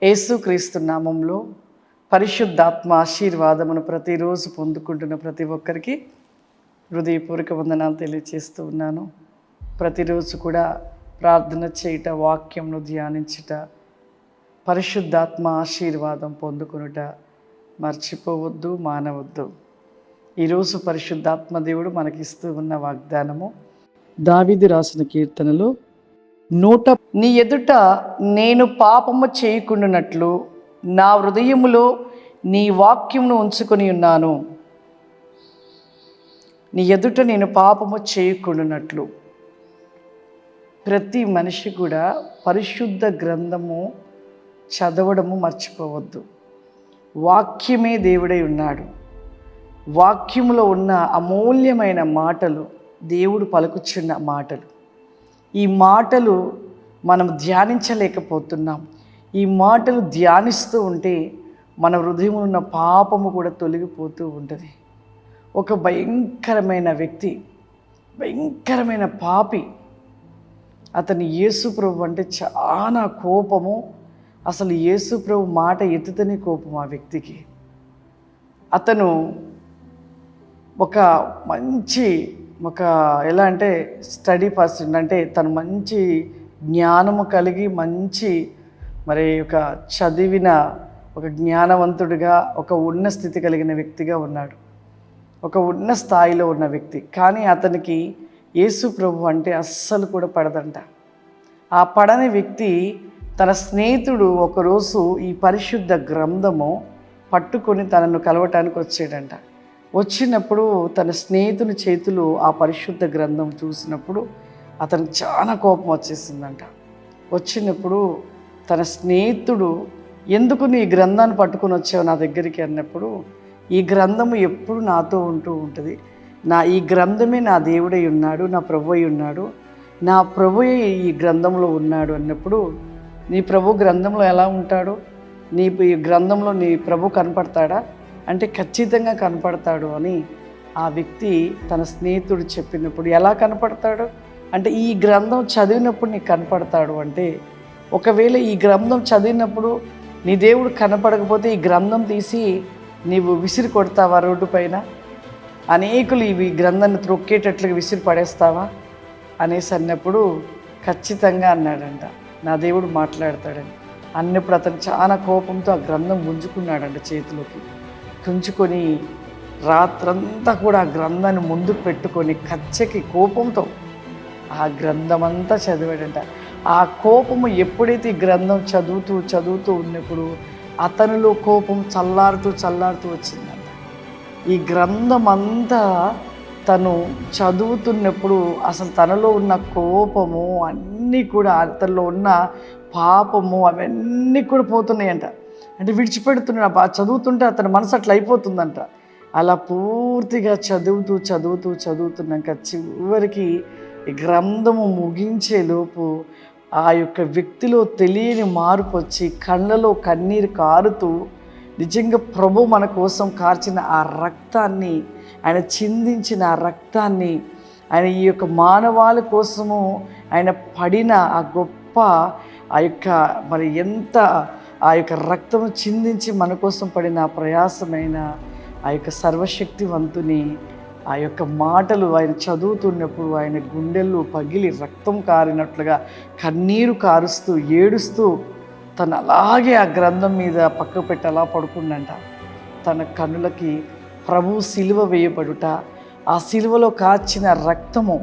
యేసుక్రీస్తు నామంలో పరిశుద్ధాత్మ ఆశీర్వాదమును ప్రతిరోజు పొందుకుంటున్న ప్రతి ఒక్కరికి హృదయపూర్వక వందనాలు తెలియజేస్తూ ఉన్నాను. ప్రతిరోజు కూడా ప్రార్థన చేయుట, వాక్యంను ధ్యానించుట, పరిశుద్ధాత్మ ఆశీర్వాదం పొందుకొనుట మర్చిపోవద్దు, మానవద్దు. ఈరోజు పరిశుద్ధాత్మ దేవుడు మనకిస్తూ ఉన్న వాగ్దానము దావీదు రాసిన కీర్తనలో నీ ఎదుట నేను పాపము చేయకుండానట్లు నా హృదయములో నీ వాక్యమును ఉంచుకొని ఉన్నాను. నీ ఎదుట నేను పాపము చేయకుండానట్లు. ప్రతి మనిషి కూడా పరిశుద్ధ గ్రంథము చదవడము మర్చిపోవద్దు. వాక్యమే దేవుడై ఉన్నాడు. వాక్యములో ఉన్న అమూల్యమైన మాటలు దేవుడు పలుకుచున్న మాటలు. ఈ మాటలు మనం ధ్యానించలేకపోతున్నాం. ఈ మాటలు ధ్యానిస్తూ ఉంటే మన హృదయంలో ఉన్న పాపము కూడా తొలగిపోతూ ఉంటుంది. ఒక భయంకరమైన వ్యక్తి, భయంకరమైన పాపి, అతని యేసుప్రభు అంటే చాలా కోపము. అసలు యేసుప్రభు మాట ఎత్తుతనే కోపం ఆ వ్యక్తికి. అతను ఎలా అంటే స్టడీ పర్సన్, అంటే తను మంచి జ్ఞానము కలిగి మంచి ఒక చదివిన ఒక జ్ఞానవంతుడిగా, ఒక ఉన్న స్థితి కలిగిన వ్యక్తిగా ఉన్నాడు. ఒక ఉన్న స్థాయిలో ఉన్న వ్యక్తి. కానీ అతనికి యేసు ప్రభు అంటే అస్సలు కూడా పడదంట. ఆ పడని వ్యక్తి తన స్నేహితుడు ఒకరోజు ఈ పరిశుద్ధ గ్రంథము పట్టుకొని తనను కలవటానికి వచ్చాడంట. వచ్చినప్పుడు తన స్నేహితుని చేతులు ఆ పరిశుద్ధ గ్రంథం చూసినప్పుడు అతనికి చాలా కోపం వచ్చేసిందంట. వచ్చినప్పుడు తన స్నేహితుడు, ఎందుకు నీ గ్రంథాన్ని పట్టుకొని వచ్చావు నా దగ్గరికి అన్నప్పుడు, ఈ గ్రంథము ఎప్పుడు నాతో ఉంటూ ఉంటుంది. ఈ గ్రంథమే నా దేవుడై ఉన్నాడు, నా ప్రభు అయి ఉన్నాడు, నా ప్రభుయే ఈ గ్రంథంలో ఉన్నాడు అన్నప్పుడు, నీ ప్రభు గ్రంథంలో ఎలా ఉంటాడు? ఈ గ్రంథంలో నీ ప్రభు కనపడతాడా అంటే ఖచ్చితంగా కనపడతాడు అని ఆ వ్యక్తి తన స్నేహితుడు చెప్పినప్పుడు, ఎలా కనపడతాడు అంటే ఈ గ్రంథం చదివినప్పుడు నీకు కనపడతాడు అంటే, ఒకవేళ ఈ గ్రంథం చదివినప్పుడు నీ దేవుడు కనపడకపోతే ఈ గ్రంథం తీసి నీవు విసిరి కొడతావా రోడ్డు పైన? అనేకులు ఈ గ్రంథాన్ని త్రొక్కేటట్లుగా విసిరి పడేస్తావా అనేసి అన్నప్పుడు, ఖచ్చితంగా అన్నాడంట, నా దేవుడు మాట్లాడతాడని. అన్నప్పుడు అతను చాలా కోపంతో ఆ గ్రంథం గుంజుకున్నాడంట చేతిలోకి. గుంజుకొని రాత్రంతా కూడా ఆ గ్రంథాన్ని ముందుకు పెట్టుకొని కచ్చకి కోపంతో ఆ గ్రంథం అంతా చదివాడంట. ఆ కోపము ఎప్పుడైతే ఈ గ్రంథం చదువుతూ ఉన్నప్పుడు అతనిలో కోపం చల్లారుతూ వచ్చిందంట. ఈ గ్రంథం అంతా తను చదువుతున్నప్పుడు అసలు తనలో ఉన్న కోపము అన్నీ కూడా, అతనిలో ఉన్న పాపము అవన్నీ కూడా పోతున్నాయంట. అంటే విడిచిపెడుతున్నాడు. చదువుతుంటే అతని మనసు అట్లా అయిపోతుందంట. అలా పూర్తిగా చదువుతున్నాక చివరికి ఈ గ్రంథము ముగించే లోపు ఆ యొక్క వ్యక్తిలో తెలియని మార్పు వచ్చి కళ్ళలో కన్నీరు కారుతూ, నిజంగా ప్రభు మన కోసం కార్చిన ఆ రక్తాన్ని, ఆయన చిందించిన ఆ రక్తాన్ని, ఆయన ఈ యొక్క మానవాళి కోసము ఆయన పడిన ఆ గొప్ప ఎంత ఆ యొక్క రక్తము చిందించి మన కోసం పడిన ఆ ప్రయాసమైన ఆ యొక్క సర్వశక్తివంతుని ఆ యొక్క మాటలు ఆయన చదువుతున్నప్పుడు ఆయన గుండెల్లో పగిలి రక్తం కారినట్లుగా కన్నీరు కారుస్తూ ఏడుస్తూ తను అలాగే ఆ గ్రంథం మీద పక్క పెట్టి అలా పడుకుందంట. తన కన్నులకి ప్రభు సిలువ వేయబడుట, ఆ సిలువలో కాచిన రక్తము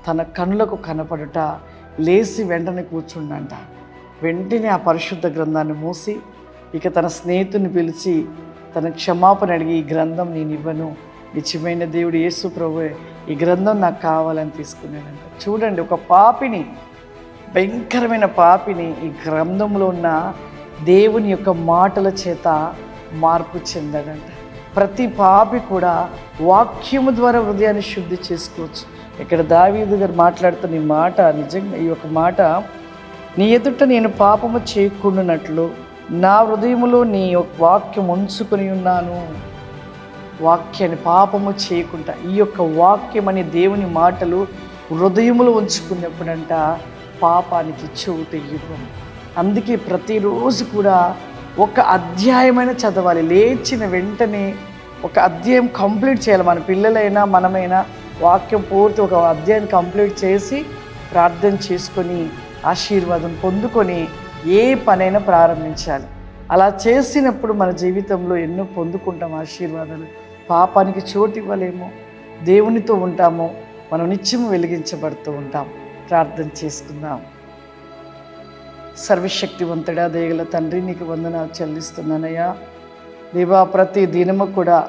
తన కన్నులకు కనపడుట, లేచి వెంటనే కూర్చుండంట. వెంటనే ఆ పరిశుద్ధ గ్రంథాన్ని మూసి ఇక తన స్నేహితుని పిలిచి తన క్షమాపణ అడిగి, ఈ గ్రంథం నేను ఇవ్వను, నిజమైన దేవుడు యేసు ప్రభువే ఈ గ్రంథం నాకు కావాలని తీసుకున్నాడంట. చూడండి, ఒక పాపిని, భయంకరమైన పాపిని ఈ గ్రంథంలో ఉన్న దేవుని యొక్క మాటల చేత మార్పు చెందాడంట. ప్రతి పాపి కూడా వాక్యము ద్వారా హృదయాన్ని శుద్ధి చేసుకోవచ్చు. ఇక్కడ దావీదు గారు మాట్లాడుతున్న ఈ మాట, నిజంగా ఈ యొక్క మాట, నీ ఎదుట నేను పాపము చేయకుండానట్లు నా హృదయములో నీ వాక్యం ఉంచుకొని ఉన్నాను. వాక్యాన్ని పాపము చేయకుండా, ఈ యొక్క వాక్యం అనే దేవుని మాటలు హృదయములో ఉంచుకున్నప్పుడంట పాపానికి చోటు ఇవ్వము. అందుకే ప్రతిరోజు కూడా ఒక అధ్యాయమైన చదవాలి. లేచిన వెంటనే ఒక అధ్యాయం కంప్లీట్ చేయాలి. మన పిల్లలైనా మనమైనా వాక్యం పూర్తి ఒక అధ్యాయం కంప్లీట్ చేసి ప్రార్థన చేసుకొని ఆశీర్వాదం పొందుకొని ఏ పనైనా ప్రారంభించాలి. అలా చేసినప్పుడు మన జీవితంలో ఎన్నో పొందుకుంటాం ఆశీర్వాదాలు. పాపానికి చోటు ఇవ్వలేము, దేవునితో ఉంటాము, మనం నిత్యము వెలిగించబడుతూ ఉంటాం. ప్రార్థన చేసుకుందాం. సర్వశక్తివంతుడా, దయగల తండ్రి, నీకు వందనాలు చెల్లిస్తున్నానయ్యా. దేవా, ప్రతి దినము కూడా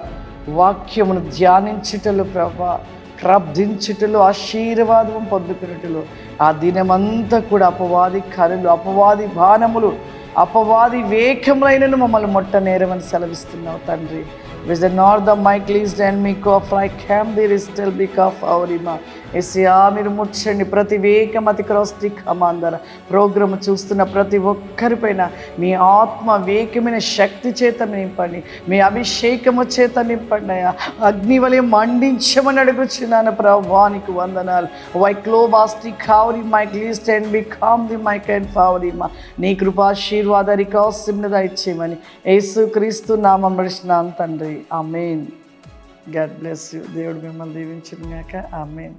వాక్యమును ధ్యానించుటలో ప్రభా, ప్రార్థించుటలో, ఆశీర్వాదం పొందుకున్నట్లు ఆ దినమంతా కూడా అపవాది కరులు, అపవాది బాణములు, అపవాది వేగములైనను మమ్మల్ని మొట్టనేరమని సెలవిస్తున్నావు తండ్రి. Visit not the mic least and me cough like ham there is still be cough aurima. ఎస్యా, మీరు ముచ్చండి. ప్రతి వేగం అతి క్రోస్టి కమాందర ప్రోగ్రామ్ చూస్తున్న ప్రతి ఒక్కరిపైన మీ ఆత్మ వేగమైన శక్తి చేత నింపండి, మీ అభిషేకము చేత నింపండి అయ్యా. అగ్ని వలె మండించమని అడుగుచున్నాను ప్రభువానికి వందనాలు. వై క్లోబాస్టి కావరి మైక్ లీస్ట్ అండ్ బి కామ్ ది మైక్ అండ్ ఫావరిమా. నీ కృపాశీర్వాద రికాసిమ్ని దయచేయమని యేసు క్రీస్తు నామం నడిచినాను తండ్రి. ఆమేన్. God bless you. దేవుడు మిమ్మల్ని దీవించును గాక. ఆమేన్.